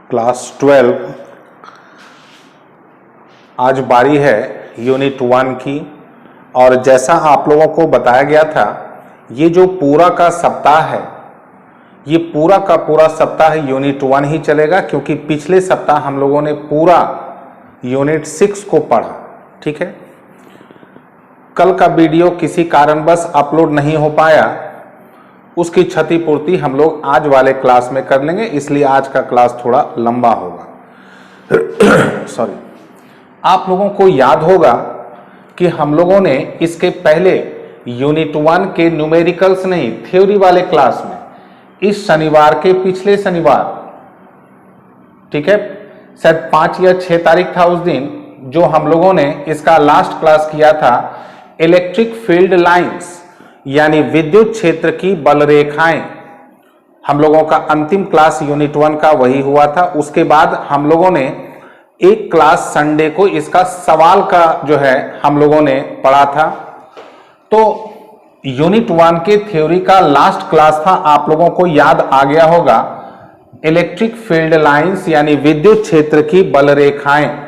Class 12 आज बारी है यूनिट 1 की। और जैसा आप लोगों को बताया गया था, ये जो पूरा का सप्ताह है, ये पूरा का पूरा सप्ताह यूनिट 1 ही चलेगा, क्योंकि पिछले सप्ताह हम लोगों ने पूरा यूनिट 6 को पढ़ा। ठीक है, कल का वीडियो किसी कारणवश अपलोड नहीं हो पाया, उसकी क्षतिपूर्ति हम लोग आज वाले क्लास में कर लेंगे, इसलिए आज का क्लास थोड़ा लंबा होगा। सॉरी। आप लोगों को याद होगा कि हम लोगों ने इसके पहले यूनिट 1 के न्यूमेरिकल्स नहीं, थ्योरी वाले क्लास में इस शनिवार के पिछले शनिवार, ठीक है, शायद 5 या 6 तारीख था उस दिन, जो हम लोगों ने इसका लास्ट क्लास किया था, इलेक्ट्रिक फील्ड लाइंस यानी विद्युत क्षेत्र की बल रेखाएं। हम लोगों का अंतिम क्लास यूनिट 1 का वही हुआ था। उसके बाद हम लोगों ने एक क्लास संडे को इसका सवाल का जो है हम लोगों ने पढ़ा था। तो यूनिट 1 के थ्योरी का लास्ट क्लास था, आप लोगों को याद आ गया होगा, इलेक्ट्रिक फील्ड लाइंस यानी विद्युत क्षेत्र की बल रेखाएं।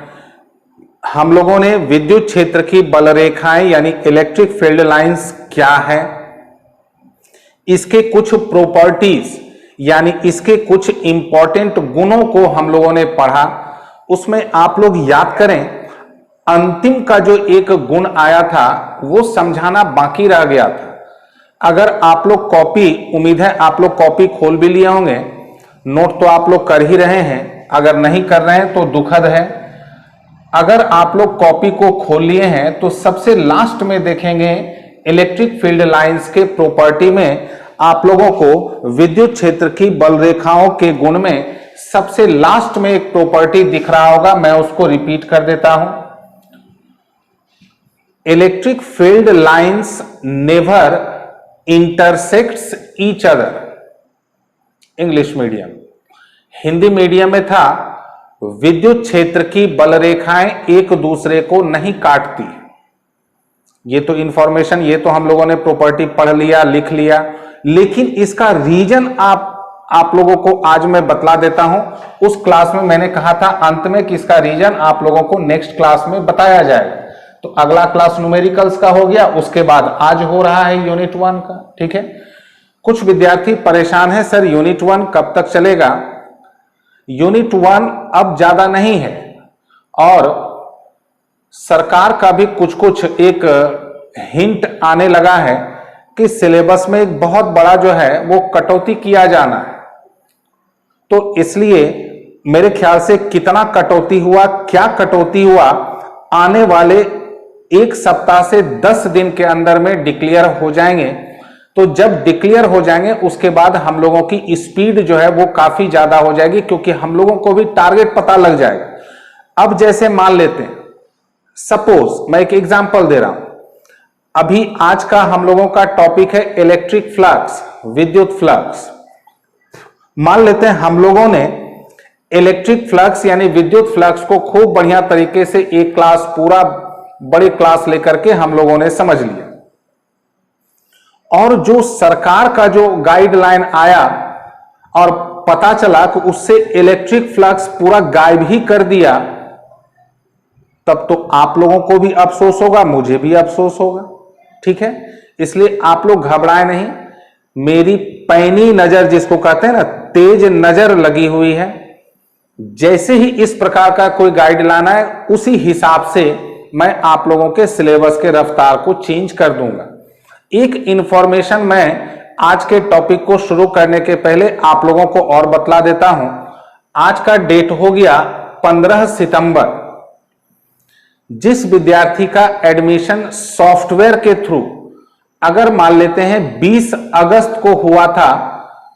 हम लोगों ने विद्युत क्षेत्र की बल रेखाएं यानी इलेक्ट्रिक फील्ड लाइंस क्या है, इसके कुछ प्रॉपर्टीज यानी इसके कुछ इंपॉर्टेंट गुणों को हम लोगों ने पढ़ा। उसमें आप लोग याद करें, अंतिम का जो एक गुण आया था वो समझाना बाकी रह गया था। अगर आप लोग कॉपी, उम्मीद है आप लोग कॉपी खोल भी लिए होंगे, नोट तो आप लोग कर ही रहे हैं, अगर नहीं कर रहे हैं तो दुखद है। अगर आप लोग कॉपी को खोल लिए हैं तो सबसे लास्ट में देखेंगे इलेक्ट्रिक फील्ड लाइंस के प्रॉपर्टी में आप लोगों को विद्युत क्षेत्र की बल रेखाओं के गुण में सबसे लास्ट में एक प्रॉपर्टी दिख रहा होगा, मैं उसको रिपीट कर देता हूं। Electric field lines never intersects each other. English medium, Hindi medium में था, विद्युत क्षेत्र की बल रेखाएं एक दूसरे को नहीं काटती। ये तो इंफॉर्मेशन, ये तो हम लोगों ने प्रॉपर्टी पढ़ लिया, लिख लिया, लेकिन इसका रीजन आप लोगों को आज मैं बतला देता हूं। उस क्लास में मैंने कहा था अंत में कि इसका रीजन आप लोगों को नेक्स्ट क्लास में बताया जाएगा। तो अगला क्लास न्यूमेरिकल्स का हो गया, उसके बाद आज हो रहा है यूनिट 1 का। ठीक है, कुछ विद्यार्थी परेशान है, सर यूनिट 1 कब तक चलेगा। यूनिट 1 अब ज्यादा नहीं है, और सरकार का भी कुछ एक हिंट आने लगा है कि सिलेबस में एक बहुत बड़ा जो है वो कटौती किया जाना है। तो इसलिए मेरे ख्याल से कितना कटौती हुआ, क्या कटौती हुआ, आने वाले एक सप्ताह से 10 दिन के अंदर में डिक्लेयर हो जाएंगे। तो जब डिक्लेयर हो जाएंगे उसके बाद हम लोगों की स्पीड जो है वो काफी ज्यादा हो जाएगी, क्योंकि हम लोगों को भी टारगेट पता लग जाएगा। अब जैसे मान लेते हैं, सपोज मैं एक एग्जांपल दे रहा हूं, अभी आज का हम लोगों का टॉपिक है इलेक्ट्रिक फ्लक्स, विद्युत फ्लक्स। मान लेते हैं हम लोगों ने इलेक्ट्रिक फ्लक्स यानी विद्युत फ्लक्स को खूब बढ़िया तरीके से एक क्लास, पूरा बड़ी क्लास लेकर के हम लोगों ने समझ लिया, और जो सरकार का जो गाइडलाइन आया और पता चला कि उससे इलेक्ट्रिक फ्लक्स पूरा गायब ही कर दिया, तब तो आप लोगों को भी अफसोस होगा, मुझे भी अफसोस होगा। ठीक है, इसलिए आप लोग घबराए नहीं, मेरी पैनी नजर जिसको कहते हैं ना, तेज नजर लगी हुई है। जैसे ही इस प्रकार का कोई गाइडलाइन है, उसी हिसाब से मैं आप लोगों के सिलेबस के रफ्तार को चेंज कर दूंगा। एक इंफॉर्मेशन मैं आज के टॉपिक को शुरू करने के पहले आप लोगों को और बतला देता हूं। आज का डेट हो गया 15 सितंबर। जिस विद्यार्थी का एडमिशन सॉफ्टवेयर के थ्रू अगर मान लेते हैं 20 अगस्त को हुआ था,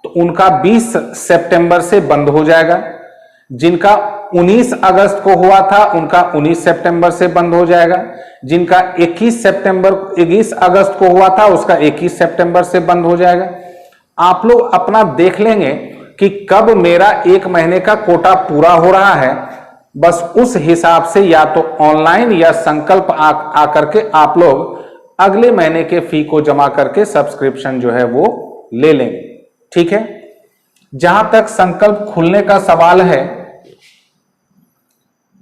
तो उनका 20 सितंबर से बंद हो जाएगा। जिनका 19 अगस्त को हुआ था उनका 19 सितंबर से बंद हो जाएगा। जिनका 21 अगस्त को हुआ था उसका 21 सितंबर से बंद हो जाएगा। आप लोग अपना देख लेंगे कि कब मेरा 1 महीने का कोटा पूरा हो रहा है, बस उस हिसाब से या तो ऑनलाइन या संकल्प आकर के आप लोग अगले महीने के फी को जमा करके सब्सक्रिप्शन जो है वो ले लेंगे। ठीक है, जहां तक संकल्प खुलने का सवाल है,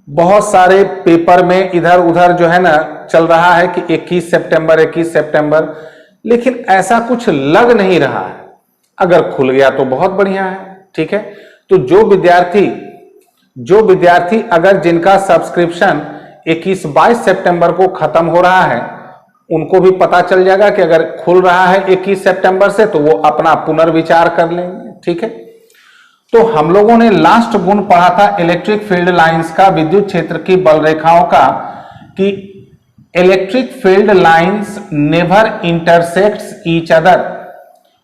बहुत सारे पेपर में इधर उधर जो है ना चल रहा है कि 21 सितंबर 21 सितंबर, लेकिन ऐसा कुछ लग नहीं रहा है। अगर खुल गया तो बहुत बढ़िया है, ठीक है। तो जो विद्यार्थी अगर जिनका सब्सक्रिप्शन 21-22 सितंबर को खत्म हो रहा है, उनको भी पता चल जाएगा कि अगर खुल रहा है 21 सितंबर से तो वो अपना पुनर्विचार कर लेंगे, ठीक है। तो हम लोगों ने लास्ट गुण पढ़ा था इलेक्ट्रिक फील्ड लाइंस का, विद्युत क्षेत्र की बल रेखाओं का, कि electric field lines never intersects each other.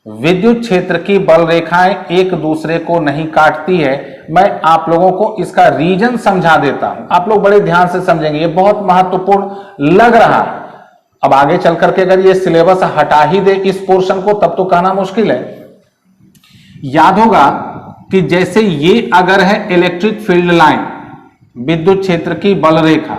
विद्युत क्षेत्र की बल रेखाएं एक दूसरे को नहीं काटती है। मैं आप लोगों को इसका रीजन समझा देता हूं, आप लोग बड़े ध्यान से समझेंगे, ये बहुत महत्वपूर्ण लग रहा है। अब आगे चल करके अगर ये सिलेबस हटा ही दे इस पोर्शन को तब तो कहना मुश्किल है। याद होगा कि जैसे ये अगर है इलेक्ट्रिक फील्ड लाइन, विद्युत क्षेत्र की बल रेखा,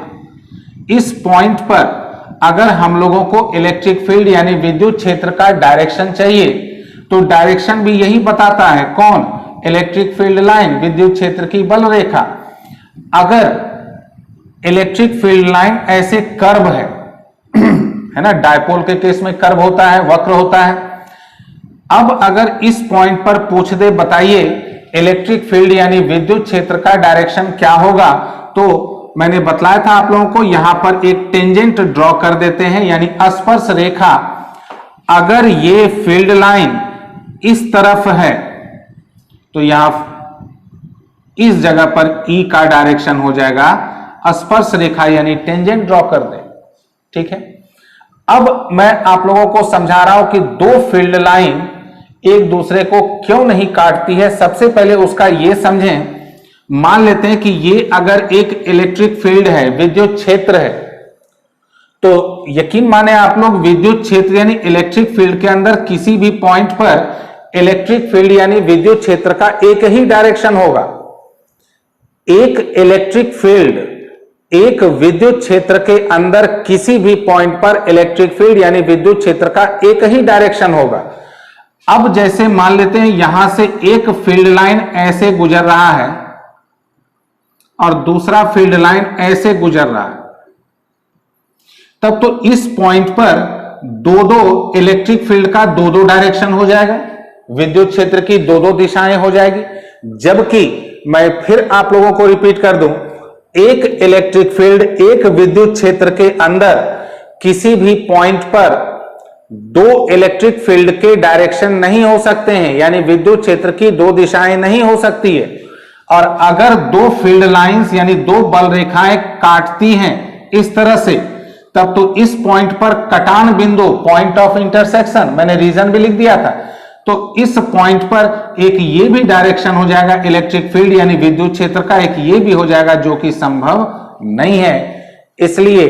इस पॉइंट पर अगर हम लोगों को इलेक्ट्रिक फील्ड यानी विद्युत क्षेत्र का डायरेक्शन चाहिए तो डायरेक्शन भी यही बताता है, कौन? इलेक्ट्रिक फील्ड लाइन, विद्युत क्षेत्र की बल रेखा। अगर इलेक्ट्रिक फील्ड लाइन ऐसे कर्व है ना, डायपोल के केस में कर्व होता है, वक्र होता है। अब अगर इस पॉइंट पर पूछ दे बताइए इलेक्ट्रिक फील्ड यानी विद्युत क्षेत्र का डायरेक्शन क्या होगा, तो मैंने बतलाया था आप लोगों को, यहां पर एक टेंजेंट ड्रॉ कर देते हैं यानी स्पर्श रेखा। अगर ये फील्ड लाइन इस तरफ है तो यहां इस जगह पर E का डायरेक्शन हो जाएगा स्पर्श रेखा यानी टेंजेंट ड्रॉ कर दे, ठीक है। अब मैं आप लोगों को समझा रहा हूं कि दो फील्ड लाइन एक दूसरे को क्यों नहीं काटती है। सबसे पहले उसका ये समझें, मान लेते हैं कि ये अगर एक इलेक्ट्रिक फील्ड है, विद्युत क्षेत्र है, तो यकीन माने आप लोग विद्युत क्षेत्र यानी इलेक्ट्रिक फील्ड के अंदर किसी भी पॉइंट पर इलेक्ट्रिक फील्ड यानी विद्युत क्षेत्र का एक ही डायरेक्शन होगा। एक इलेक्ट्रिक फील्ड एक विद्युत क्षेत्र के अंदर किसी भी पॉइंट पर इलेक्ट्रिक फील्ड यानी विद्युत क्षेत्र का एक ही डायरेक्शन होगा। अब जैसे मान लेते हैं यहां से एक फील्ड लाइन ऐसे गुजर रहा है और दूसरा फील्ड लाइन ऐसे गुजर रहा है, तब तो इस पॉइंट पर दो इलेक्ट्रिक फील्ड का दो डायरेक्शन हो जाएगा, विद्युत क्षेत्र की दो दिशाएं हो जाएगी। जबकि मैं फिर आप लोगों को रिपीट कर दूं, एक इलेक्ट्रिक फील्ड एक विद्युत क्षेत्र के अंदर किसी भी पॉइंट पर दो इलेक्ट्रिक फील्ड के डायरेक्शन नहीं हो सकते हैं, यानी विद्युत क्षेत्र की दो दिशाएं नहीं हो सकती है। और अगर दो फील्ड लाइंस यानी दो बल रेखाएं काटती हैं इस तरह से, तब तो इस पॉइंट पर कटान बिंदु, पॉइंट ऑफ इंटरसेक्शन, मैंने रीजन भी लिख दिया था, तो इस पॉइंट पर एक ये भी डायरेक्शन हो जाएगा इलेक्ट्रिक फील्ड यानी विद्युत क्षेत्र का, एक ये भी हो जाएगा, जो कि संभव नहीं है। इसलिए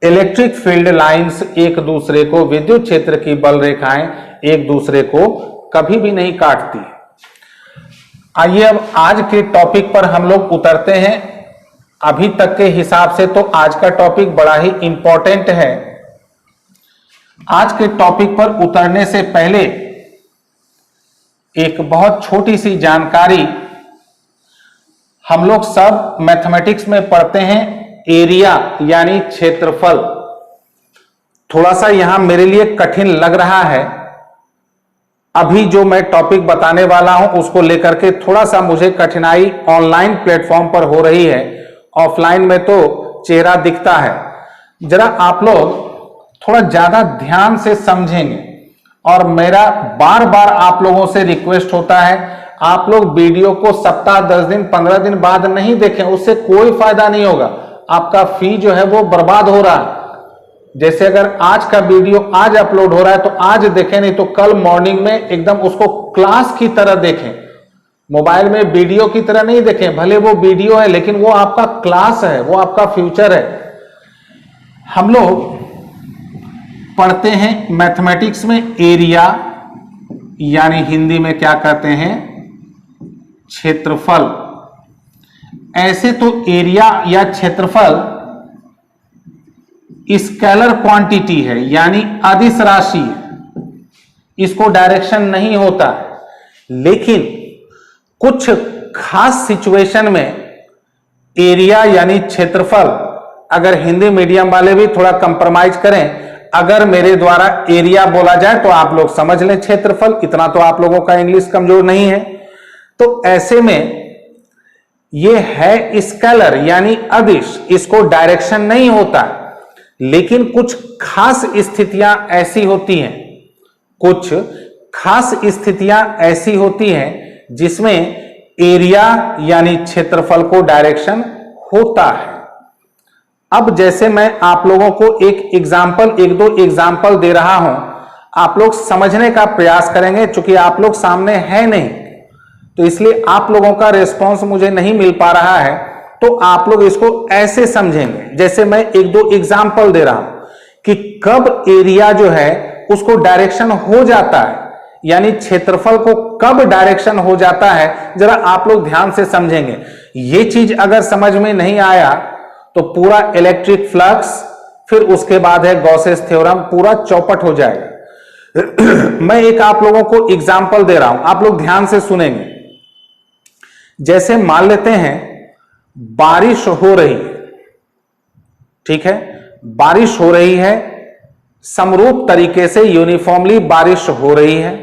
इलेक्ट्रिक फील्ड लाइंस एक दूसरे को, विद्युत क्षेत्र की बल रेखाएं एक दूसरे को कभी भी नहीं काटती। आइए अब आज के टॉपिक पर हम लोग उतरते हैं। अभी तक के हिसाब से तो आज का टॉपिक बड़ा ही इंपॉर्टेंट है। आज के टॉपिक पर उतरने से पहले एक बहुत छोटी सी जानकारी, हम लोग सब मैथमेटिक्स में पढ़ते हैं एरिया यानी क्षेत्रफल। थोड़ा सा यहां मेरे लिए कठिन लग रहा है, अभी जो मैं टॉपिक बताने वाला हूं उसको लेकर के थोड़ा सा मुझे कठिनाई ऑनलाइन प्लेटफॉर्म पर हो रही है। ऑफलाइन में तो चेहरा दिखता है। जरा आप लोग थोड़ा ज्यादा ध्यान से समझेंगे, और मेरा बार बार आप लोगों से रिक्वेस्ट होता है, आप लोग वीडियो को सप्ताह 10 दिन 15 दिन बाद नहीं देखें, उससे कोई फायदा नहीं होगा। आपका फी जो है वो बर्बाद हो रहा है। जैसे अगर आज का वीडियो आज अपलोड हो रहा है तो आज देखें, नहीं तो कल मॉर्निंग में एकदम उसको क्लास की तरह देखें। मोबाइल में वीडियो की तरह नहीं देखें, भले वो वीडियो है लेकिन वो आपका क्लास है, वो आपका फ्यूचर है। हम लोग पढ़ते हैं मैथमेटिक्स में एरिया यानी हिंदी में क्या कहते हैं, क्षेत्रफल। ऐसे तो एरिया या क्षेत्रफल स्केलर क्वांटिटी है यानी अदिश राशि है, इसको डायरेक्शन नहीं होता। लेकिन कुछ खास सिचुएशन में एरिया यानी क्षेत्रफल, अगर हिंदी मीडियम वाले भी थोड़ा कंप्रोमाइज करें, अगर मेरे द्वारा एरिया बोला जाए तो आप लोग समझ लें क्षेत्रफल, इतना तो आप लोगों का इंग्लिश कमजोर नहीं है। तो ऐसे में ये है स्केलर यानी अदिश, इसको डायरेक्शन नहीं होता, लेकिन कुछ खास स्थितियां ऐसी होती हैं, कुछ खास स्थितियां ऐसी होती हैं जिसमें एरिया यानी क्षेत्रफल को डायरेक्शन होता है। अब जैसे मैं आप लोगों को एक दो एग्जाम्पल दे रहा हूं, आप लोग समझने का प्रयास करेंगे। चूंकि आप लोग सामने है नहीं तो इसलिए आप लोगों का रिस्पांस मुझे नहीं मिल पा रहा है, तो आप लोग इसको ऐसे समझेंगे। जैसे मैं एक दो एग्जाम्पल दे रहा हूं कि कब एरिया जो है उसको डायरेक्शन हो जाता है, यानी क्षेत्रफल को कब डायरेक्शन हो जाता है, जरा आप लोग ध्यान से समझेंगे। ये चीज अगर समझ में नहीं आया तो पूरा इलेक्ट्रिक फ्लक्स, फिर उसके बाद है गॉसेस थ्योरम, पूरा चौपट हो जाएगा। मैं एक आप लोगों को एग्जाम्पल दे रहा हूं, आप लोग ध्यान से सुनेंगे। जैसे मान लेते हैं बारिश हो रही है, ठीक है, बारिश हो रही है, समरूप तरीके से यूनिफॉर्मली बारिश हो रही है।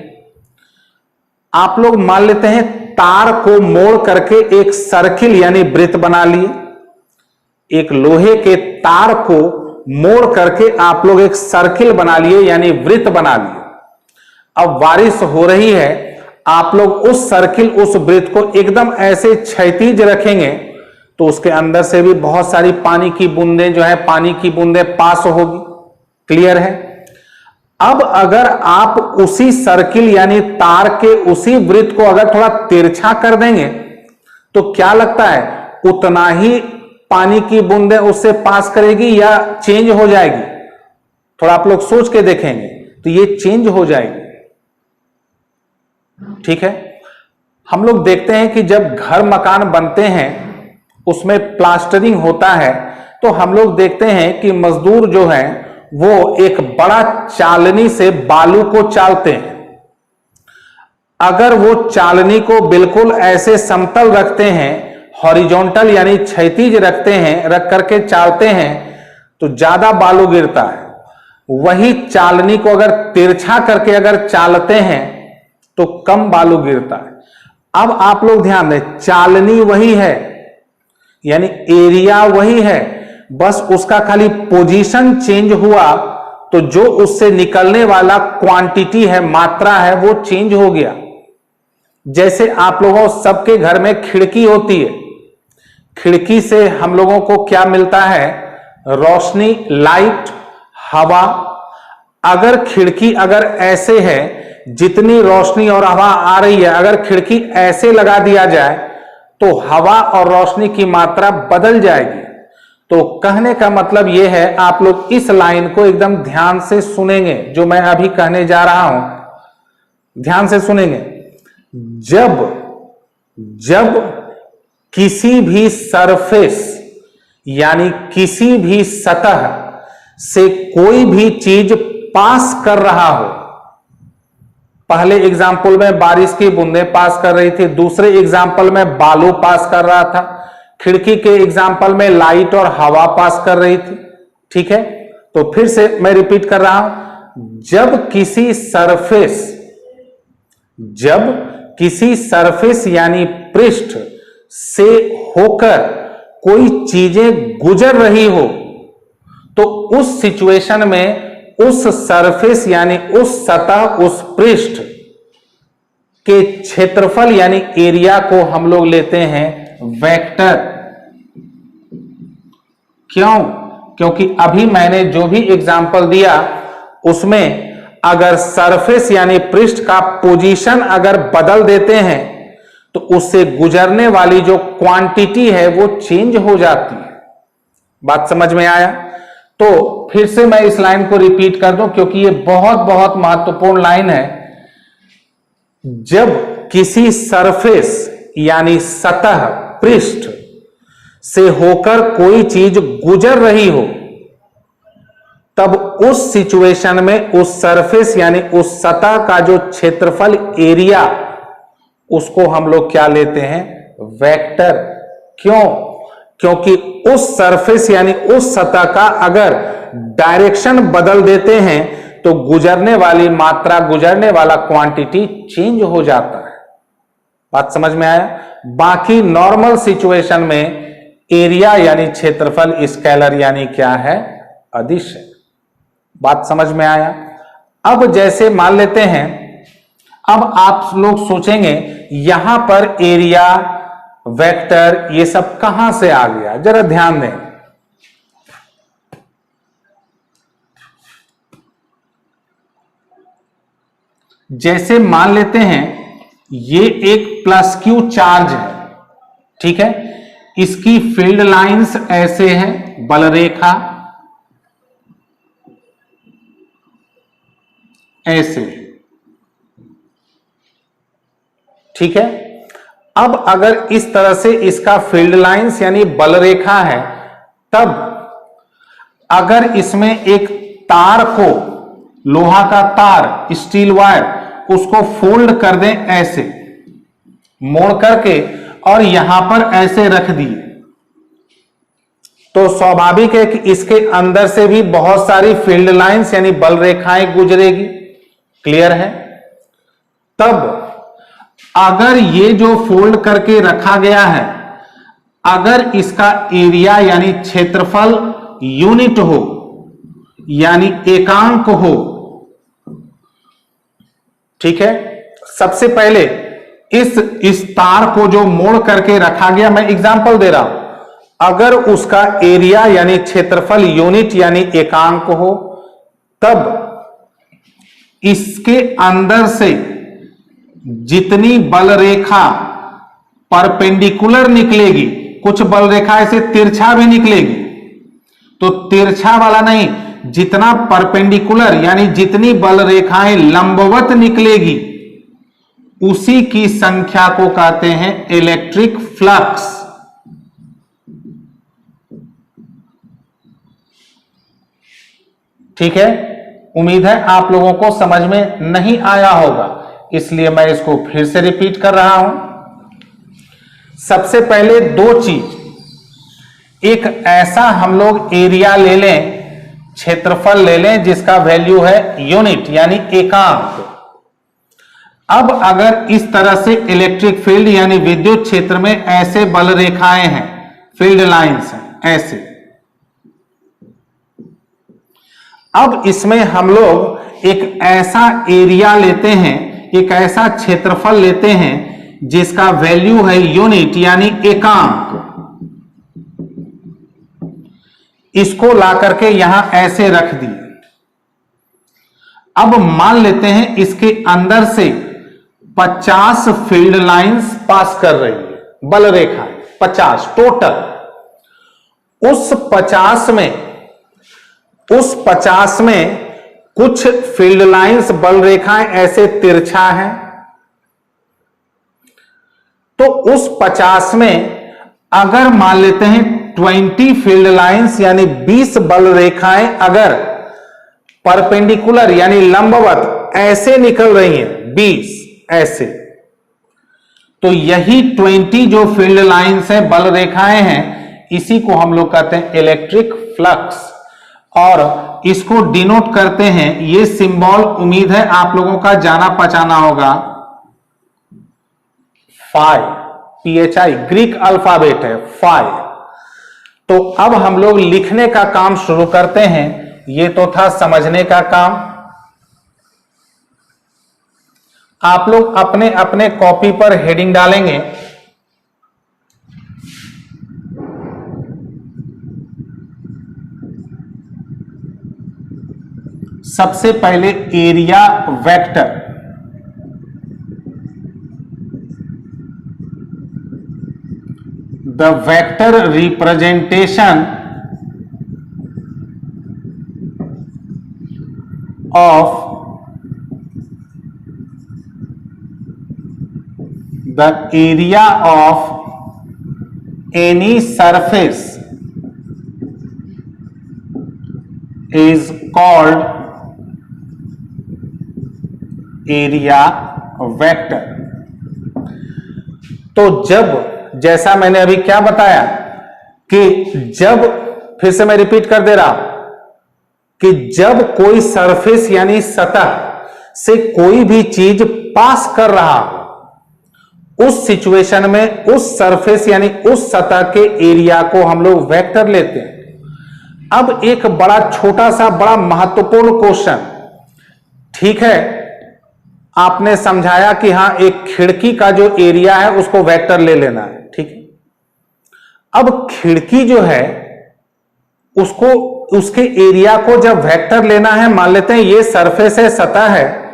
आप लोग मान लेते हैं तार को मोड़ करके एक सर्किल यानी वृत्त बना लिए, एक लोहे के तार को मोड़ करके आप लोग एक सर्किल बना लिए यानी वृत्त बना लिए। अब बारिश हो रही है, आप लोग उस सर्किल उस वृत्त को एकदम ऐसे क्षैतिज रखेंगे तो उसके अंदर से भी बहुत सारी पानी की बूंदें जो है, पानी की बूंदें पास होगी। क्लियर है? अब अगर आप उसी सर्किल यानी तार के उसी वृत्त को अगर थोड़ा तिरछा कर देंगे तो क्या लगता है उतना ही पानी की बूंदें उससे पास करेगी या चेंज हो जाएगी? थोड़ा आप लोग सोच के देखेंगे तो ये चेंज हो जाएगी। ठीक है, हम लोग देखते हैं कि जब घर मकान बनते हैं उसमें प्लास्टरिंग होता है तो हम लोग देखते हैं कि मजदूर जो है वो एक बड़ा चालनी से बालू को चालते हैं। अगर वो चालनी को बिल्कुल ऐसे समतल रखते हैं, हॉरिजॉन्टल यानी क्षैतिज रखते हैं, रख करके चालते हैं तो ज्यादा बालू गिरता है। वही चालनी को अगर तिरछा करके अगर चालते हैं तो कम बालू गिरता है। अब आप लोग ध्यान दें, चालनी वही है यानी एरिया वही है, बस उसका खाली पोजीशन चेंज हुआ तो जो उससे निकलने वाला क्वांटिटी है, मात्रा है, वो चेंज हो गया। जैसे आप लोगों सबके घर में खिड़की होती है, खिड़की से हम लोगों को क्या मिलता है? रोशनी, लाइट, हवा। अगर खिड़की अगर ऐसे है, जितनी रोशनी और हवा आ रही है, अगर खिड़की ऐसे लगा दिया जाए तो हवा और रोशनी की मात्रा बदल जाएगी। तो कहने का मतलब यह है, आप लोग इस लाइन को एकदम ध्यान से सुनेंगे जो मैं अभी कहने जा रहा हूं, ध्यान से सुनेंगे। जब किसी भी सरफेस यानी किसी भी सतह से कोई भी चीज पास कर रहा हो, पहले एग्जाम्पल में बारिश की बूंदें पास कर रही थी, दूसरे एग्जाम्पल में बालू पास कर रहा था, खिड़की के एग्जाम्पल में लाइट और हवा पास कर रही थी। ठीक है, तो फिर से मैं रिपीट कर रहा हूं, जब किसी सरफेस यानी पृष्ठ से होकर कोई चीजें गुजर रही हो तो उस सिचुएशन में उस सरफेस यानी उस सतह, उस पृष्ठ के क्षेत्रफल यानी एरिया को हम लोग लेते हैं वेक्टर। क्यों? क्योंकि अभी मैंने जो भी एग्जाम्पल दिया उसमें अगर सरफेस यानी पृष्ठ का पोजीशन अगर बदल देते हैं तो उससे गुजरने वाली जो क्वांटिटी है वो चेंज हो जाती है। बात समझ में आया? तो फिर से मैं इस लाइन को रिपीट कर दूं क्योंकि ये बहुत बहुत महत्वपूर्ण लाइन है। जब किसी सरफेस यानी सतह, पृष्ठ से होकर कोई चीज गुजर रही हो तब उस सिचुएशन में उस सरफेस यानी उस सतह का जो क्षेत्रफल, एरिया, उसको हम लोग क्या लेते हैं? वेक्टर। क्यों? क्योंकि उस सरफेस यानी उस सतह का अगर डायरेक्शन बदल देते हैं तो गुजरने वाली मात्रा, गुजरने वाला क्वांटिटी चेंज हो जाता है। बात समझ में आया? बाकी नॉर्मल सिचुएशन में एरिया यानी क्षेत्रफल स्केलर यानी क्या है? अदिश है। बात समझ में आया? अब जैसे मान लेते हैं, अब आप लोग सोचेंगे यहां पर एरिया, वेक्टर, ये सब कहां से आ गया? जरा ध्यान दें। जैसे मान लेते हैं ये एक प्लस क्यू चार्ज है, ठीक है, इसकी फील्ड लाइंस ऐसे हैं, बल रेखा ऐसे, ठीक है। अब अगर इस तरह से इसका फील्ड लाइंस यानी बल रेखा है, तब अगर इसमें एक तार को, लोहा का तार, स्टील वायर, उसको फोल्ड कर दें ऐसे, मोड़ करके, और यहां पर ऐसे रख दिए, तो स्वाभाविक है कि इसके अंदर से भी बहुत सारी फील्ड लाइंस यानी बल रेखाएं गुजरेगी। क्लियर है? तब अगर ये जो फोल्ड करके रखा गया है, अगर इसका एरिया यानी क्षेत्रफल यूनिट हो यानी एकांक हो, ठीक है, सबसे पहले इस तार को जो मोड़ करके रखा गया, मैं एग्जांपल दे रहा हूं, अगर उसका एरिया यानी क्षेत्रफल यूनिट यानी एकांक हो, तब इसके अंदर से जितनी बल रेखा परपेंडिकुलर निकलेगी, कुछ बल रेखा ऐसे तिरछा भी निकलेगी, तो तिरछा वाला नहीं, जितना परपेंडिकुलर यानी जितनी बल रेखाएं लंबवत निकलेगी, उसी की संख्या को कहते हैं इलेक्ट्रिक फ्लक्स। ठीक है, उम्मीद है आप लोगों को समझ में नहीं आया होगा, इसलिए मैं इसको फिर से रिपीट कर रहा हूं। सबसे पहले दो चीज, एक ऐसा हम लोग एरिया ले लें, क्षेत्रफल ले लें जिसका वैल्यू है यूनिट यानी एकांक। अब अगर इस तरह से इलेक्ट्रिक फील्ड यानी विद्युत क्षेत्र में ऐसे बल रेखाएं हैं, फील्ड लाइंस हैं ऐसे, अब इसमें हम लोग एक ऐसा एरिया लेते हैं, एक ऐसा क्षेत्रफल लेते हैं जिसका वैल्यू है यूनिट यानी एकांक, इसको ला करके यहां ऐसे रख दिए। अब मान लेते हैं इसके अंदर से 50 फील्ड लाइंस पास कर रही है, बल रेखा 50 टोटल। उस 50 में कुछ फील्ड लाइंस बल रेखाएं ऐसे तिरछा हैं, तो उस 50 में अगर मान लेते हैं 20 फील्ड लाइंस यानी 20 बल रेखाएं अगर परपेंडिकुलर यानी लंबवत ऐसे निकल रही हैं, 20 ऐसे, तो यही 20 जो फील्ड लाइंस हैं, बल रेखाएं हैं, इसी को हम लोग कहते हैं इलेक्ट्रिक फ्लक्स, और इसको डिनोट करते हैं, ये सिंबल उम्मीद है आप लोगों का जाना पहचाना होगा, फाई, PHI ग्रीक अल्फाबेट है फाई। तो अब हम लोग लिखने का काम शुरू करते हैं, ये तो था समझने का काम। आप लोग अपने अपने कॉपी पर हेडिंग डालेंगे, सबसे पहले area vector, the vector representation of the area of any surface is called area vector। तो जब, जैसा मैंने अभी क्या बताया कि जब, फिर से मैं रिपीट कर दे रहा हूं, कि जब कोई सरफेस यानी सतह से कोई भी चीज पास कर रहा हो, उस सिचुएशन में उस सरफेस यानी उस सतह के एरिया को हम लोग वेक्टर लेते हैं। अब एक बड़ा छोटा सा बड़ा महत्वपूर्ण क्वेश्चन, ठीक है, आपने समझाया कि हां एक खिड़की का जो एरिया है उसको वेक्टर ले लेना है, ठीक है। अब खिड़की जो है उसको, उसके एरिया को जब वेक्टर लेना है, मान लेते हैं ये सरफेस है, सतह है,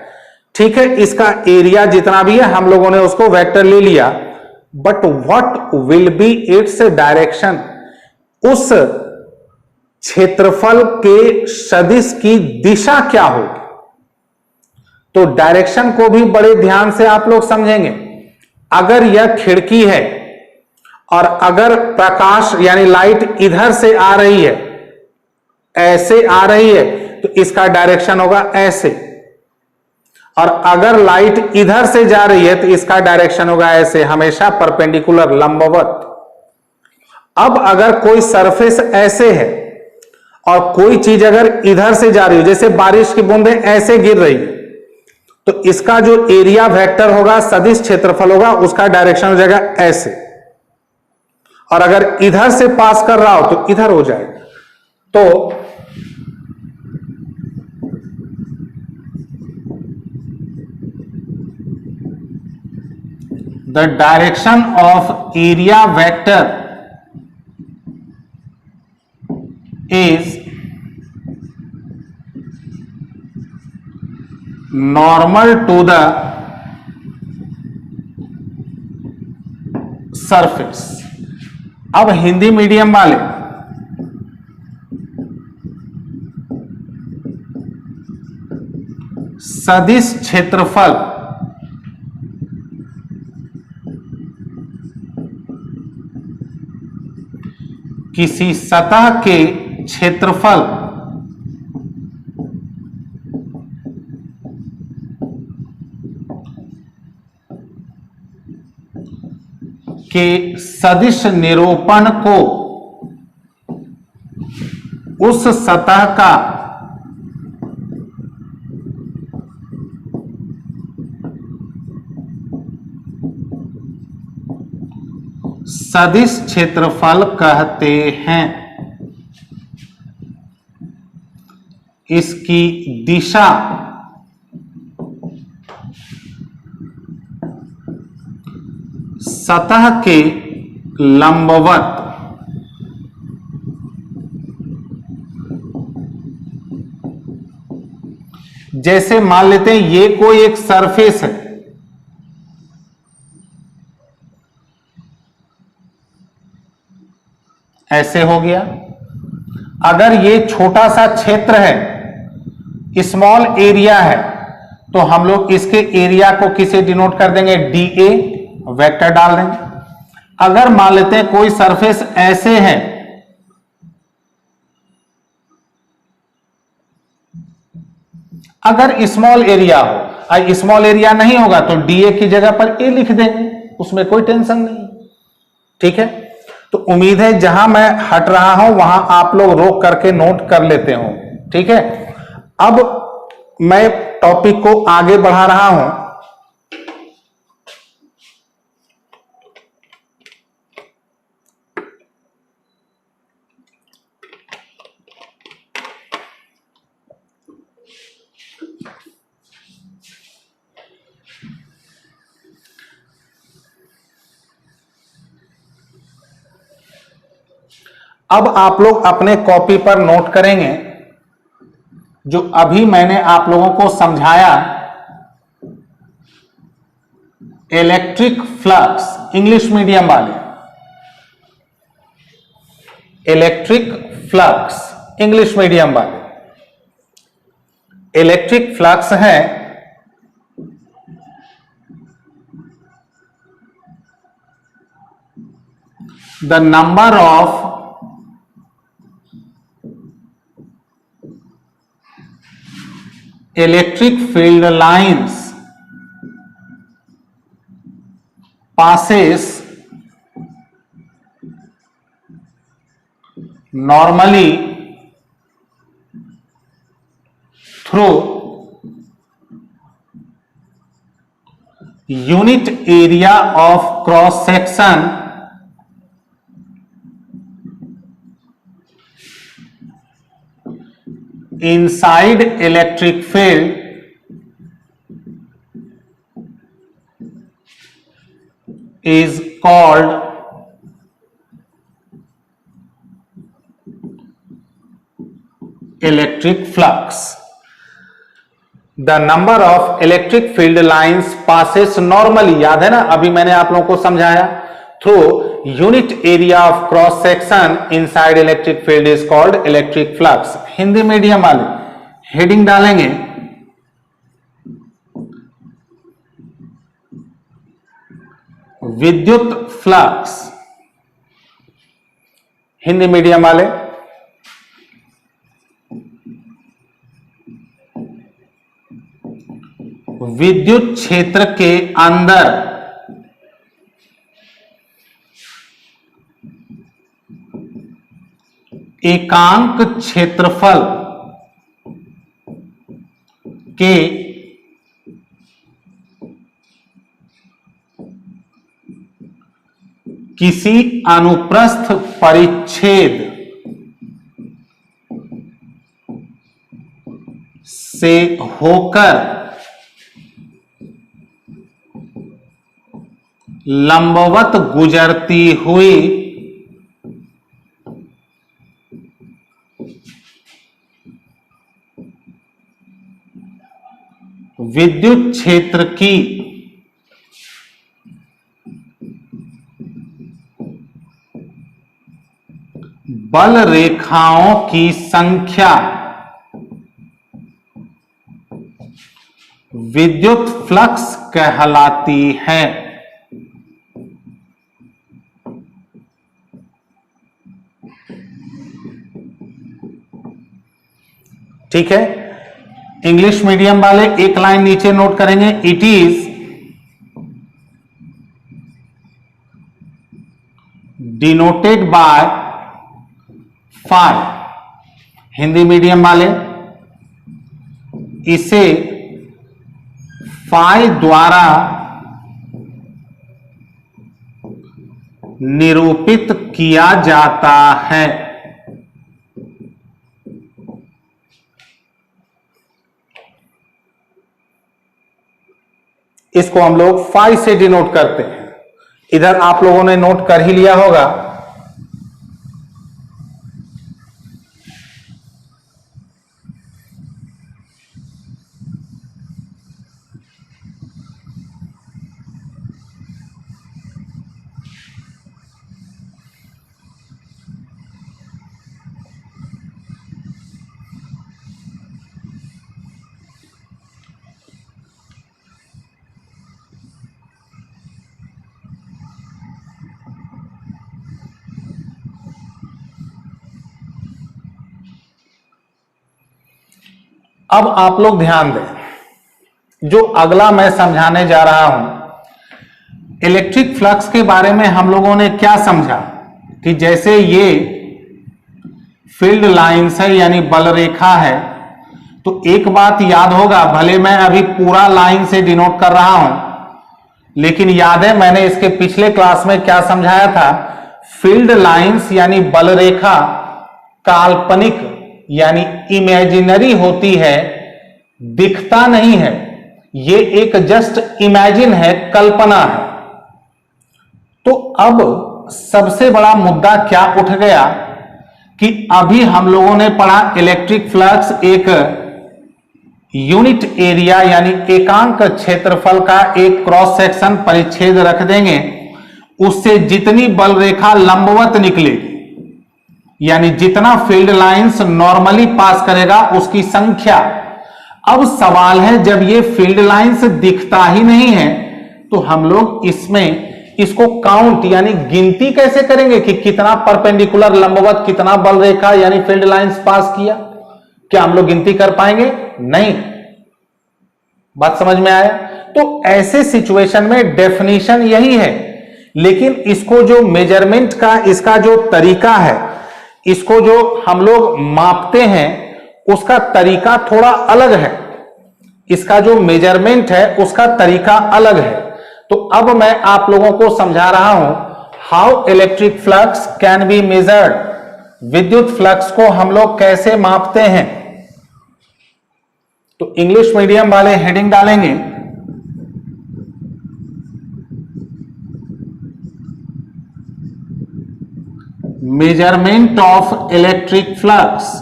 ठीक है, इसका एरिया जितना भी है हम लोगों ने उसको वेक्टर ले लिया, but what will be its direction, उस क्षेत्रफल के सदिश की दिशा क्या होगी। तो डायरेक्शन को भी बड़े ध्यान से आप लोग समझेंगे। अगर यह खिड़की है और अगर प्रकाश यानी लाइट इधर से आ रही है, ऐसे आ रही है, तो इसका डायरेक्शन होगा ऐसे, और अगर लाइट इधर से जा रही है तो इसका डायरेक्शन होगा ऐसे, हमेशा परपेंडिकुलर, लंबवत। अब अगर कोई सरफेस ऐसे है और कोई चीज अगर इधर से जा रही हो, जैसे बारिश की बूंदें ऐसे गिर रही है, तो इसका जो एरिया वेक्टर होगा, सदिश क्षेत्रफल होगा, उसका डायरेक्शन हो जाएगा ऐसे, और अगर इधर से पास कर रहा हो तो इधर हो जाएगा। तो the direction of area vector is normal to the surface. अब हिंदी मीडियम वाले सदिश क्षेत्रफल किसी सतह के क्षेत्रफल के सदिश निरूपण को उस सतह का सदिश क्षेत्रफल कहते हैं। इसकी दिशा सतह के लंबवत जैसे मान लेते हैं ये कोई एक सरफेस है, ऐसे हो गया। अगर ये छोटा सा क्षेत्र है, स्मॉल एरिया है, तो हम लोग इसके एरिया को किसे डिनोट कर देंगे, DA, वेक्टर डाल देंगे। अगर मान लेते हैं कोई सरफेस ऐसे है, अगर स्मॉल एरिया हो, स्मॉल एरिया नहीं होगा तो DA की जगह पर A लिख देंगे, उसमें कोई टेंशन नहीं, ठीक है। तो उम्मीद है जहां मैं हट रहा हूं वहां आप लोग रोक करके नोट कर लेते हो, ठीक है। अब मैं टॉपिक को आगे बढ़ा रहा हूं। अब आप लोग अपने कॉपी पर नोट करेंगे जो अभी मैंने आप लोगों को समझाया। इलेक्ट्रिक फ्लक्स, इंग्लिश मीडियम वाले, इलेक्ट्रिक फ्लक्स इंग्लिश मीडियम वाले, इलेक्ट्रिक फ्लक्स है the number of electric field lines passes normally through unit area of cross section inside electric field is called electric flux. The number of electric field lines passes normally, याद है ना, अभी मैंने आप लोगों को समझाया, through unit area of cross section inside electric field is called electric flux. Hindi medium वाले हेडिंग डालेंगे विद्युत फ्लक्स, हिंदी मीडियम वाले विद्युत क्षेत्र के अंदर एकांक क्षेत्रफल के किसी अनुप्रस्थ परिच्छेद से होकर लंबवत गुजरती हुई विद्युत क्षेत्र की बल रेखाओं की संख्या विद्युत फ्लक्स कहलाती है। ठीक है, इंग्लिश मीडियम वाले एक लाइन नीचे नोट करेंगे, it is denoted by phi. Hindi medium वाले इसे फाई द्वारा निरूपित किया जाता है। इसको हम लोग फाई से डिनोट करते हैं। इधर आप लोगों ने नोट कर ही लिया होगा। अब आप लोग ध्यान दें, जो अगला मैं समझाने जा रहा हूं, इलेक्ट्रिक फ्लक्स के बारे में हम लोगों ने क्या समझा कि जैसे ये फील्ड लाइंस है यानी बल रेखा है, तो एक बात याद होगा, भले मैं अभी पूरा लाइन से डिनोट कर रहा हूं, लेकिन याद है मैंने इसके पिछले क्लास में क्या समझाया था, फील्ड लाइंस यानी बल रेखा काल्पनिक यानी इमेजिनरी होती है, दिखता नहीं है, ये एक जस्ट इमेजिन है, कल्पना है। तो अब सबसे बड़ा मुद्दा क्या उठ गया कि अभी हम लोगों ने पढ़ा इलेक्ट्रिक फ्लक्स एक यूनिट एरिया यानी एकांक क्षेत्रफल का एक क्रॉस सेक्शन परिच्छेद रख देंगे, उससे जितनी बल रेखा लंबवत निकलेगी यानी जितना फील्ड लाइंस नॉर्मली पास करेगा उसकी संख्या। अब सवाल है, जब ये फील्ड लाइंस दिखता ही नहीं है तो हम लोग इसमें इसको काउंट यानी गिनती कैसे करेंगे कि कितना परपेंडिकुलर लंबवत कितना बल रेखा यानी फील्ड लाइंस पास किया? क्या हम लोग गिनती कर पाएंगे? नहीं। बात समझ में आया? तो ऐसे सिचुएशन में डेफिनेशन यही है, लेकिन इसको जो मेजरमेंट का इसका जो तरीका है, इसको जो हम लोग मापते हैं उसका तरीका थोड़ा अलग है, इसका जो मेजरमेंट है उसका तरीका अलग है। तो अब मैं आप लोगों को समझा रहा हूं how electric flux can be measured, विद्युत फ्लक्स को हम लोग कैसे मापते हैं। तो इंग्लिश मीडियम वाले हेडिंग डालेंगे measurement of electric flux.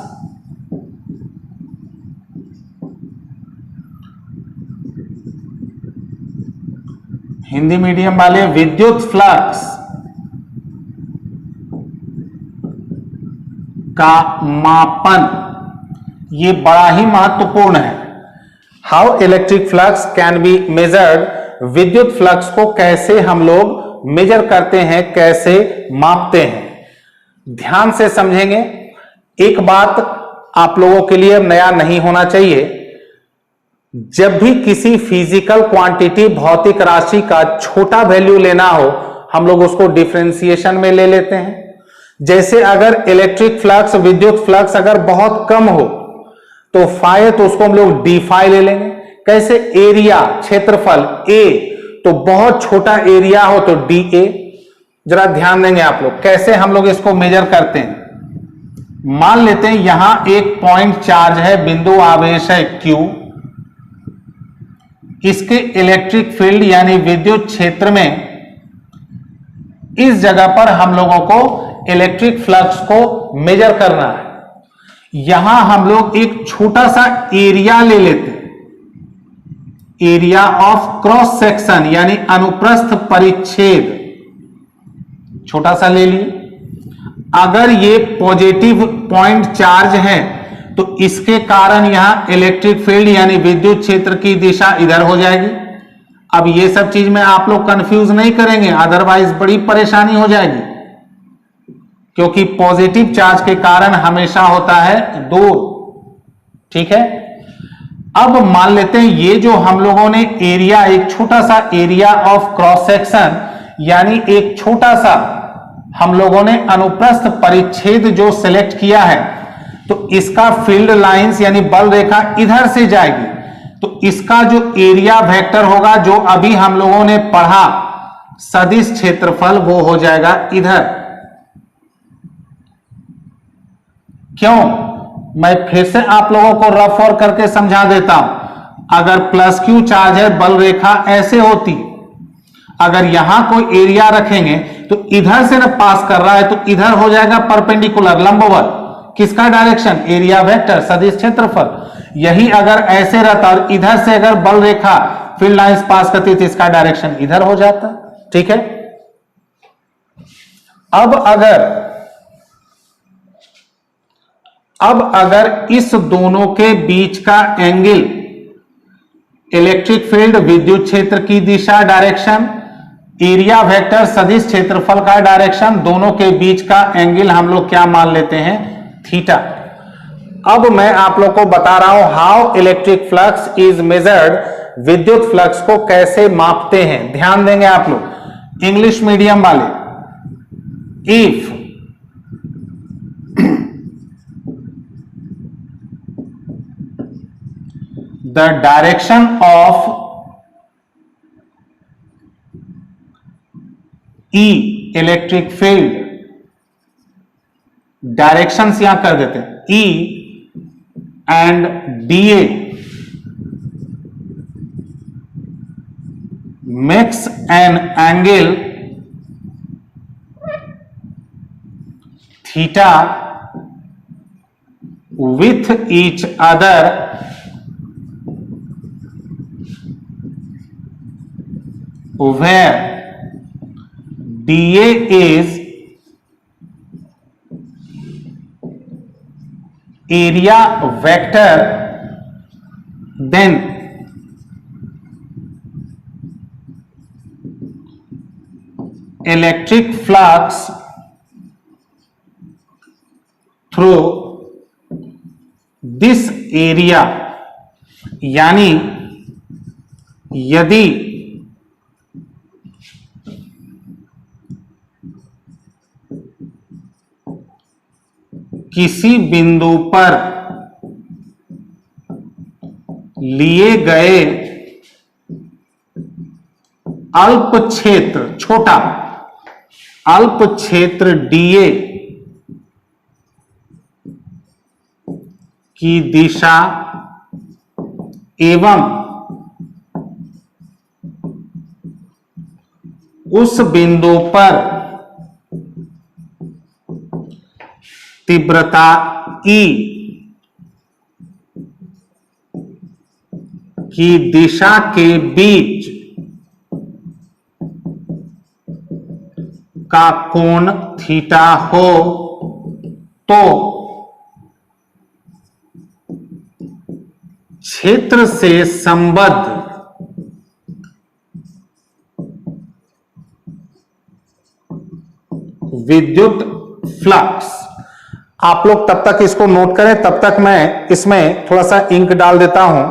Hindi medium वाले विद्युत फ्लक्स का मापन, ये बड़ा ही महत्वपूर्ण है। How electric flux can be measured, विद्युत फ्लक्स को कैसे हम लोग मेजर करते हैं, कैसे मापते हैं। ध्यान से समझेंगे। एक बात आप लोगों के लिए नया नहीं होना चाहिए, जब भी किसी फिजिकल क्वांटिटी भौतिक राशि का छोटा वैल्यू लेना हो हम लोग उसको डिफरेंशिएशन में ले लेते हैं। जैसे अगर इलेक्ट्रिक फ्लक्स, विद्युत फ्लक्स अगर बहुत कम हो तो फाई, तो उसको हम लोग डी फाई ले लेंगे। कैसे, एरिया, क्षेत्रफल ए, तो बहुत छोटा एरिया हो तो डी ए। जरा ध्यान देंगे आप लोग कैसे हम लोग इसको मेजर करते हैं। मान लेते हैं यहां एक पॉइंट चार्ज है, बिंदु आवेश है Q, इसके इलेक्ट्रिक फील्ड यानी विद्युत क्षेत्र में इस जगह पर हम लोगों को इलेक्ट्रिक फ्लक्स को मेजर करना है। यहां हम लोग एक छोटा सा एरिया ले लेते हैं, एरिया ऑफ क्रॉस सेक्शन यानी अनुप्रस्थ परिच्छेद, छोटा सा ले लिए। अगर ये पॉजिटिव पॉइंट चार्ज है तो इसके कारण यहां इलेक्ट्रिक फील्ड यानी विद्युत क्षेत्र की दिशा इधर हो जाएगी। अब ये सब चीज में आप लोग कंफ्यूज नहीं करेंगे, अदरवाइज बड़ी परेशानी हो जाएगी, क्योंकि पॉजिटिव चार्ज के कारण हमेशा होता है दूर। ठीक है, अब मान लेते हैं ये जो हम लोगों ने एरिया, एक छोटा सा एरिया ऑफ क्रॉस सेक्शन यानी एक छोटा सा हम लोगों ने अनुप्रस्थ परिच्छेद जो सिलेक्ट किया है, तो इसका फील्ड लाइंस यानी बल रेखा इधर से जाएगी, तो इसका जो एरिया वेक्टर होगा जो अभी हम लोगों ने पढ़ा सदिश क्षेत्रफल, वो हो जाएगा इधर। क्यों, मैं फिर से आप लोगों को रफ और करके समझा देता हूं। अगर प्लस क्यू चार्ज है, बल रेखा ऐसे होती, अगर यहां कोई एरिया रखेंगे तो इधर से ना पास कर रहा है तो इधर हो जाएगा परपेंडिकुलर, लंबवत। किसका डायरेक्शन, एरिया वेक्टर, सदिश क्षेत्रफल। यही अगर ऐसे रहता और इधर से अगर बल रेखा फील्ड लाइंस पास करती तो इसका डायरेक्शन इधर हो जाता। ठीक है, अब अगर इस दोनों के बीच का एंगल, इलेक्ट्रिक फील्ड, विद्युत क्षेत्र की दिशा, डायरेक्शन, एरिया वेक्टर, सदिश क्षेत्रफल का डायरेक्शन, दोनों के बीच का एंगल हम लोग क्या मान लेते हैं, थीटा। अब मैं आप लोग को बता रहा हूं how electric flux is measured, विद्युत फ्लक्स को कैसे मापते हैं। ध्यान देंगे आप लोग इंग्लिश मीडियम वाले। If the direction of E electric field, directions यहां कर देते हैं, E and DA makes an angle theta with each other where DA is area vector, then electric flux through this area, यानी यदि किसी बिंदु पर लिए गए अल्प क्षेत्र, छोटा अल्प क्षेत्र dA की दिशा एवं उस बिंदु पर तीव्रता E की दिशा के बीच का कोण थीटा हो तो क्षेत्र से संबद्ध विद्युत फ्लक्स। आप लोग तब तक इसको नोट करें, तब तक मैं इसमें थोड़ा सा इंक डाल देता हूं।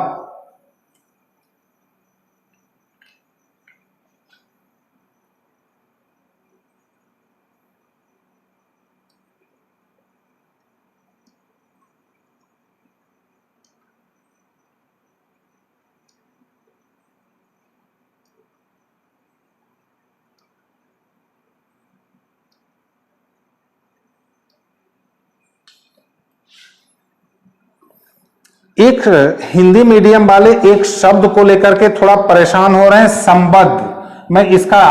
एक हिंदी मीडियम वाले एक शब्द को लेकर के थोड़ा परेशान हो रहे हैं, संबद्ध। मैं इसका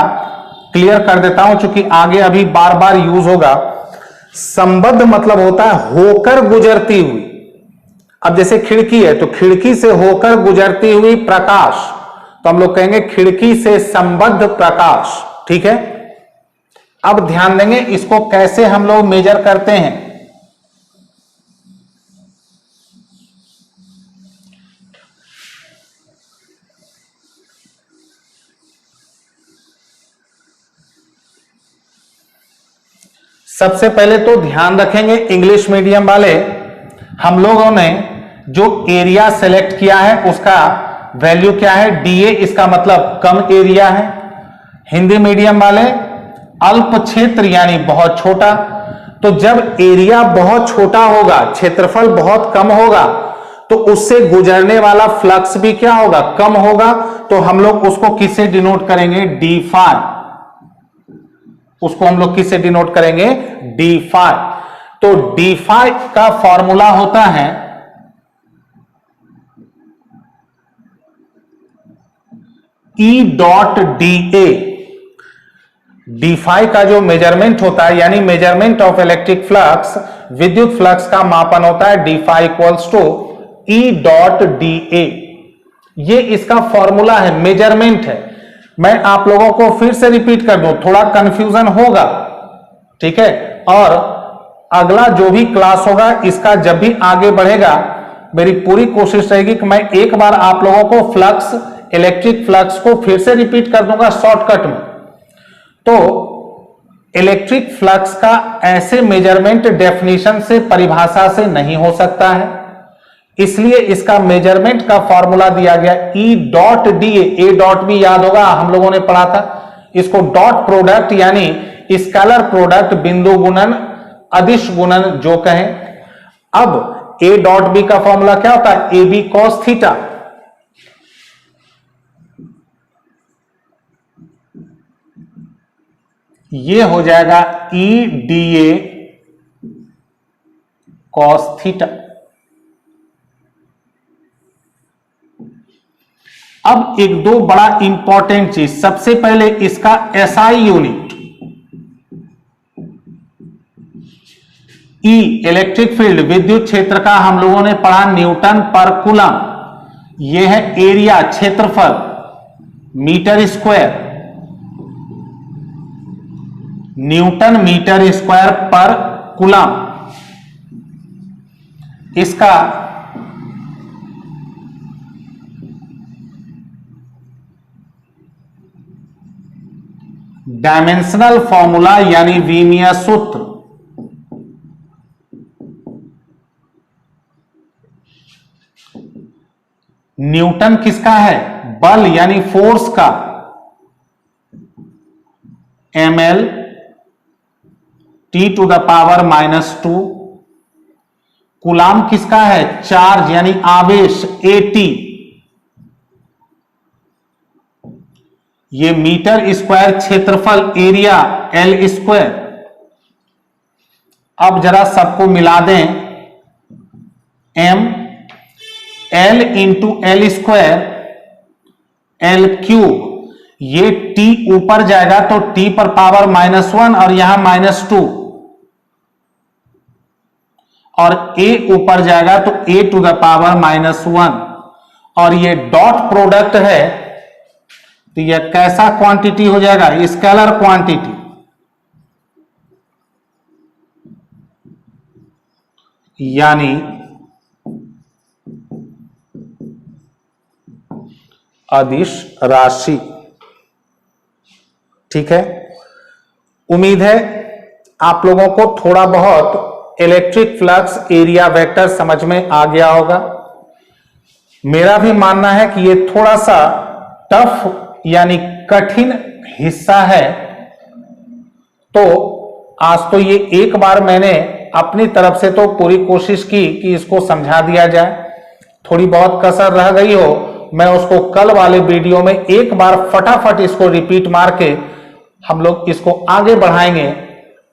क्लियर कर देता हूं क्योंकि आगे अभी बार बार यूज होगा। संबद्ध मतलब होता है होकर गुजरती हुई। अब जैसे खिड़की है तो खिड़की से होकर गुजरती हुई प्रकाश, तो हम लोग कहेंगे खिड़की से संबद्ध प्रकाश। ठीक है, अब ध्यान देंगे इसको कैसे हम लोग मेजर करते हैं। सबसे पहले तो ध्यान रखेंगे इंग्लिश मीडियम वाले, हम लोगों ने जो एरिया सेलेक्ट किया है उसका वैल्यू क्या है, डीए, इसका मतलब कम एरिया है। हिंदी मीडियम वाले अल्प क्षेत्र यानी बहुत छोटा। तो जब एरिया बहुत छोटा होगा, क्षेत्रफल बहुत कम होगा, तो उससे गुजरने वाला फ्लक्स भी क्या होगा, कम होगा। तो हम लोग उसको किससे डिनोट करेंगे, डी फाई। उसको हम लोग किससे डिनोट करेंगे, डी फाई। तो डी फाई का फॉर्मूला होता है E dot d A. D phi का जो मेजरमेंट होता है यानी मेजरमेंट ऑफ इलेक्ट्रिक फ्लक्स, विद्युत फ्लक्स का मापन होता है d phi equals to E dot d A. ये इसका फॉर्मूला है, मेजरमेंट है। मैं आप लोगों को फिर से रिपीट कर दूं, थोड़ा कंफ्यूजन होगा, ठीक है। और अगला जो भी क्लास होगा इसका जब भी आगे बढ़ेगा, मेरी पूरी कोशिश रहेगी कि मैं एक बार आप लोगों को फ्लक्स, इलेक्ट्रिक फ्लक्स को फिर से रिपीट कर दूंगा शॉर्टकट में। तो इलेक्ट्रिक फ्लक्स का ऐसे मेजरमेंट डेफिनेशन से, परिभाषा से नहीं हो सकता है, इसलिए इसका मेजरमेंट का फॉर्मूला दिया गया ई डॉट डी ए। डॉट भी याद होगा, हम लोगों ने पढ़ा था इसको। डॉट प्रोडक्ट यानी स्केलर प्रोडक्ट, बिंदु गुणन, अदिश गुणन जो कहें। अब ए डॉट बी का फॉर्मूला क्या होता है, ए बी कॉस थीटा। ये हो जाएगा E D A cos theta. अब एक दो बड़ा इंपॉर्टेंट चीज, सबसे पहले इसका एसआई यूनिट, ई इलेक्ट्रिक फील्ड, विद्युत क्षेत्र का हम लोगों ने पढ़ा न्यूटन पर कूलम। यह है एरिया, क्षेत्रफल, metre square, newton metre square per coulomb. इसका डायमेंशनल फॉर्मूला यानी वीमीय सूत्र, न्यूटन किसका है, बल यानी फोर्स का, ml T to the power -2 coulomb किसका है? चार्ज यानी आवेश AT। ये मीटर स्क्वायर क्षेत्रफल एरिया L स्क्वायर। अब जरा सबको मिला दें, M L into L square L cube. ये T ऊपर जाएगा तो T पर पावर -1 और यहां -2, और A ऊपर जाएगा तो A टू द पावर -1, और ये डॉट प्रोडक्ट है तो यह कैसा क्वांटिटी हो जाएगा? Scalar quantity. यानी अदिश राशि। ठीक है, उम्मीद है आप लोगों को थोड़ा बहुत इलेक्ट्रिक फ्लक्स एरिया वेक्टर समझ में आ गया होगा। मेरा भी मानना है कि ये थोड़ा सा टफ यानी कठिन हिस्सा है, तो आज तो ये एक बार मैंने अपनी तरफ से तो पूरी कोशिश की कि इसको समझा दिया जाए। थोड़ी बहुत कसर रह गई हो, मैं उसको कल वाले वीडियो में एक बार फटाफट इसको रिपीट मार के हम लोग इसको आगे बढ़ाएंगे।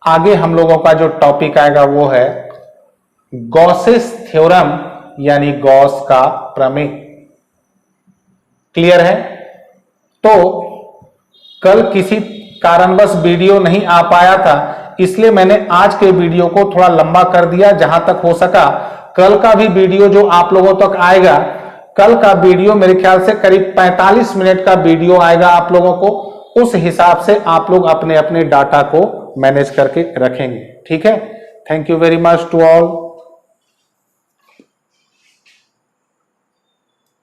आगे हम लोगों का जो टॉपिक आएगा वो है गॉसेस थ्योरम यानी गॉस का प्रमेय। क्लियर है? तो कल किसी कारणवश वीडियो नहीं आ पाया था, इसलिए मैंने आज के वीडियो को थोड़ा लंबा कर दिया जहां तक हो सका। कल का भी वीडियो जो आप लोगों तक आएगा, कल का वीडियो मेरे ख्याल से करीब 45 मिनट का वीडियो आएगा आप लोगों को। उस हिसाब से आप लोग अपने अपने डाटा को मैनेज करके रखेंगे। ठीक है, thank you very much to all.